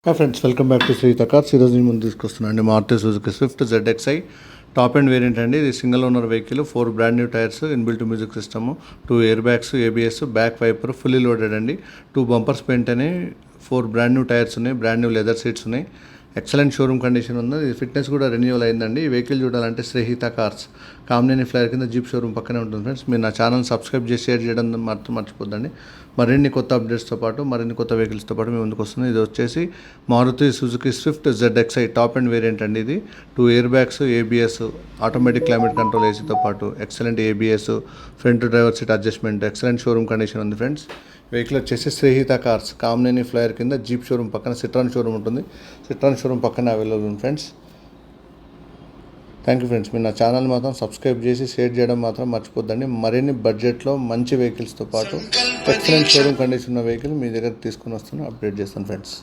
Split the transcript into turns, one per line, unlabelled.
Hi friends, welcome back to Shritha cars. ఈరోజు నేను ముందు తీసుకొస్తున్నాను అండి Maruti Suzuki Swift ZXi top and variant అండి. ఇది single owner vehicle, 4 brand new tyres, inbuilt music system, 2 airbags, ABS, back wiper, fully loaded అండి. 2 bumpers paint అని, 4 brand new tyres ఉన్నాయి, బ్రాండ్ న్యూ లెదర్ సీట్స్ ఉన్నాయి. Excellent showroom condition ఉంది. ఇది fitness కూడా renewal అయిందండి. ఈ వెహికల్ చూడాలంటే శ్రీహిత కార్స్ కామినేని ఫ్లైర్ కింద జీప్ షోరూమ్ పక్కనే ఉంటుంది ఫ్రెండ్స్. మీరు నా ఛానల్ సబ్స్క్రైబ్ చేసి షేర్ చేయడం మాత్రం మర్చిపోద్దండి. మరిన్ని కొత్త అప్డేట్స్తో పాటు మరిన్ని కొత్త వెహికల్స్తో పాటు మీ ముందుకు వస్తుంది. ఇది వచ్చేసి Maruti Suzuki Swift ZXi top and variant అండి. ఇది 2 airbags, ABS, automatic climate control ఏసీతో పాటు excellent ABS, front driver seat adjustment, excellent showroom condition ఉంది ఫ్రెండ్స్. వెహికల్ వచ్చేసి శ్రీహిత కార్స్ కామినేని ఫ్లైర్ కింద జీప్ షోరూమ్ పక్కన సిట్రాన్ షోరూమ్ ఉంటుంది. సిట్రాన్ షోరూమ్ పక్కన అవైలబుల్ ఉంది ఫ్రెండ్స్. Thank you friends. మీరు నా ఛానల్ మాత్రం సబ్స్క్రైబ్ చేసి షేర్ చేయడం మాత్రం మర్చిపోద్దండి. మరిన్ని బడ్జెట్లో మంచి వెహికల్స్తో పాటు ఎక్సలెంట్ షోరూమ్ కండిషన్ ఉన్న వెహికల్ మీ దగ్గర తీసుకుని వస్తాను, అప్డేట్ చేస్తాను ఫ్రెండ్స్.